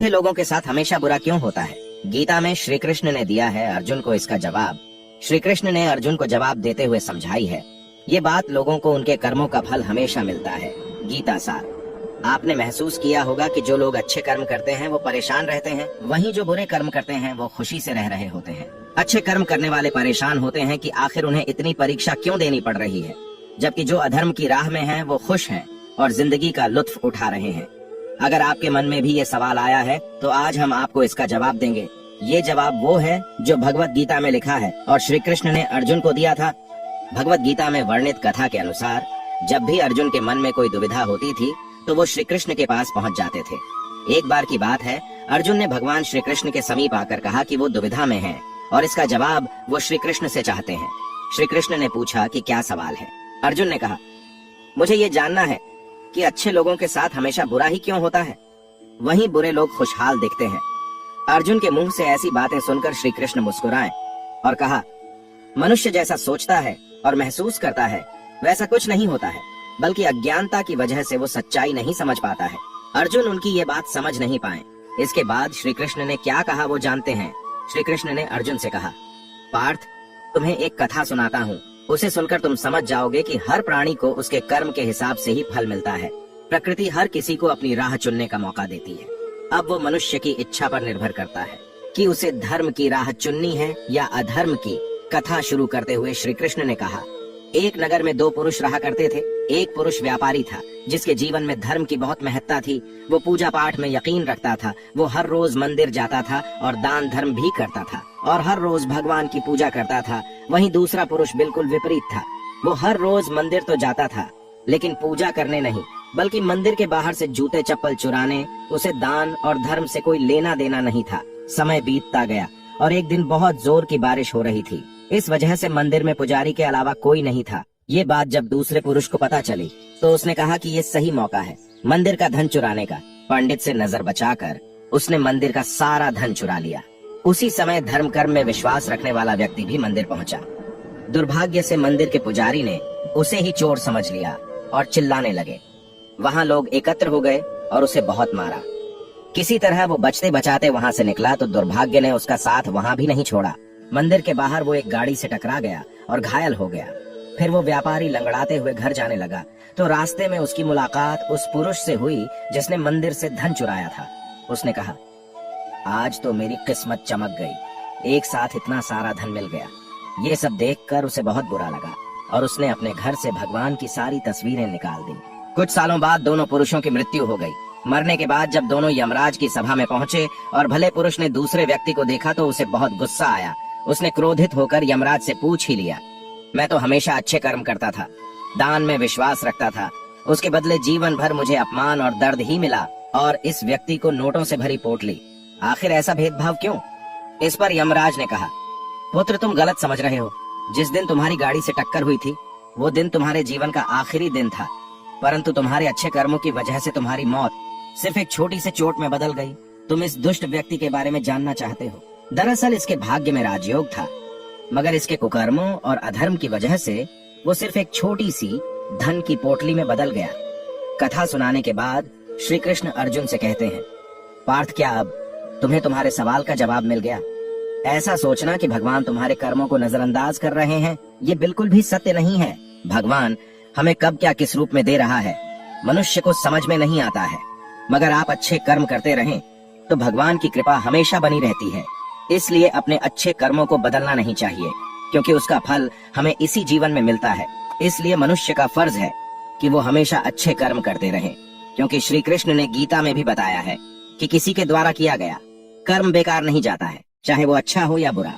अच्छे लोगों के साथ हमेशा बुरा क्यों होता है? गीता में श्री कृष्ण ने दिया है अर्जुन को इसका जवाब। श्री कृष्ण ने अर्जुन को जवाब देते हुए समझाई है। ये बात लोगों को उनके कर्मों का फल हमेशा मिलता है। गीता सार। आपने महसूस किया होगा कि जो लोग अच्छे कर्म करते हैं वो परेशान रहते हैं, वहीं जो बुरे कर्म करते हैं वो खुशी से रह रहे होते हैं। अच्छे कर्म करने वाले परेशान होते हैं कि आखिर उन्हें इतनी परीक्षा क्यों देनी पड़ रही है, जबकि जो अधर्म की राह में हैं वो खुश हैं और जिंदगी का लुत्फ उठा रहे हैं। अगर आपके मन में भी ये सवाल आया है तो आज हम आपको इसका जवाब देंगे। ये जवाब वो है जो भगवत गीता में लिखा है और श्री कृष्ण ने अर्जुन को दिया था। भगवत गीता में वर्णित कथा के अनुसार जब भी अर्जुन के मन में कोई दुविधा होती थी तो वो श्री कृष्ण के पास पहुंच जाते थे। एक बार की बात है, अर्जुन ने भगवान श्री कृष्ण के समीप आकर कहा कि वो दुविधा में हैं और इसका जवाब वो श्री कृष्ण से चाहते हैं। श्री कृष्ण ने पूछा कि क्या सवाल है। अर्जुन ने कहा, मुझे ये जानना है कि अच्छे लोगों के साथ हमेशा बुरा ही क्यों होता है, वहीं बुरे लोग खुशहाल दिखते हैं। अर्जुन के मुंह से ऐसी बातें सुनकर श्री कृष्ण मुस्कुराए और कहा, मनुष्य जैसा सोचता है और महसूस करता है वैसा कुछ नहीं होता है, बल्कि अज्ञानता की वजह से वो सच्चाई नहीं समझ पाता है। अर्जुन उनकी ये बात समझ नहीं पाए। इसके बाद श्री कृष्ण ने क्या कहा वो जानते हैं। श्री कृष्ण ने अर्जुन से कहा, पार्थ, तुम्हें एक कथा सुनाता हूँ, उसे सुनकर तुम समझ जाओगे कि हर प्राणी को उसके कर्म के हिसाब से ही फल मिलता है। प्रकृति हर किसी को अपनी राह चुनने का मौका देती है। अब वो मनुष्य की इच्छा पर निर्भर करता है कि उसे धर्म की राह चुननी है या अधर्म की। कथा शुरू करते हुए श्री कृष्ण ने कहा, एक नगर में दो पुरुष रहा करते थे। एक पुरुष व्यापारी था जिसके जीवन में धर्म की बहुत महत्ता थी। वो पूजा पाठ में यकीन रखता था। वो हर रोज मंदिर जाता था और दान धर्म भी करता था और हर रोज भगवान की पूजा करता था। वहीं दूसरा पुरुष बिल्कुल विपरीत था। वो हर रोज मंदिर तो जाता था लेकिन पूजा करने नहीं, बल्कि मंदिर के बाहर से जूते चप्पल चुराने। उसे दान और धर्म से कोई लेना देना नहीं था। समय बीतता गया और एक दिन बहुत जोर की बारिश हो रही थी। इस वजह से मंदिर में पुजारी के अलावा कोई नहीं था। ये बात जब दूसरे पुरुष को पता चली तो उसने कहा कि ये सही मौका है मंदिर का धन चुराने का। पंडित से नजर बचाकर उसने मंदिर का सारा धन चुरा लिया। उसी समय धर्म कर्म में विश्वास रखने वाला व्यक्ति भी मंदिर पहुंचा। दुर्भाग्य से मंदिर के पुजारी ने उसे ही चोर समझ लिया और चिल्लाने लगे। वहाँ लोग एकत्र हो गए और उसे बहुत मारा। किसी तरह वो बचते बचाते वहाँ से निकला तो दुर्भाग्य ने उसका साथ वहाँ भी नहीं छोड़ा। मंदिर के बाहर वो एक गाड़ी से टकरा गया और घायल हो गया। फिर वो व्यापारी लंगड़ाते हुए घर जाने लगा तो रास्ते में उसकी मुलाकात उस पुरुष से हुई जिसने मंदिर से धन चुराया था। उसने कहा, आज तो मेरी किस्मत चमक गई, एक साथ इतना सारा धन मिल गया। ये सब देखकर उसे बहुत बुरा लगा और उसने अपने घर से भगवान की सारी तस्वीरें निकाल दी। कुछ सालों बाद दोनों पुरुषों की मृत्यु हो गई। मरने के बाद जब दोनों यमराज की सभा में पहुंचे और भले पुरुष ने दूसरे व्यक्ति को देखा तो उसे बहुत गुस्सा आया। उसने क्रोधित होकर यमराज से पूछ ही लिया, मैं तो हमेशा अच्छे कर्म करता था, दान में विश्वास रखता था, उसके बदले जीवन भर मुझे अपमान और दर्द ही मिला और इस व्यक्ति को नोटों से भरी पोटली, आखिर ऐसा भेदभाव क्यों? इस पर यमराज ने कहा, पुत्र, तुम गलत समझ रहे हो। जिस दिन तुम्हारी गाड़ी से टक्कर हुई थी वो दिन तुम्हारे जीवन का आखिरी दिन था, परंतु तुम्हारे अच्छे कर्मों की वजह से तुम्हारी मौत सिर्फ एक छोटी सी चोट में बदल गई। तुम इस दुष्ट व्यक्ति के बारे में जानना चाहते हो। दरअसल इसके भाग्य में राजयोग था, मगर इसके कुकर्मों और अधर्म की वजह से वो सिर्फ एक छोटी सी धन की पोटली में बदल गया। कथा सुनाने के बाद श्री कृष्ण अर्जुन से कहते हैं, पार्थ, क्या अब तुम्हें तुम्हारे सवाल का जवाब मिल गया? ऐसा सोचना कि भगवान तुम्हारे कर्मों को नजरअंदाज कर रहे हैं, ये बिल्कुल भी सत्य नहीं है। भगवान हमें कब क्या किस रूप में दे रहा है मनुष्य को समझ में नहीं आता है, मगर आप अच्छे कर्म करते रहें तो भगवान की कृपा हमेशा बनी रहती है। इसलिए अपने अच्छे कर्मों को बदलना नहीं चाहिए, क्योंकि उसका फल हमें इसी जीवन में मिलता है। इसलिए मनुष्य का फर्ज है कि वो हमेशा अच्छे कर्म करते रहें, क्योंकि श्री कृष्ण ने गीता में भी बताया है कि किसी के द्वारा किया गया कर्म बेकार नहीं जाता है, चाहे वो अच्छा हो या बुरा।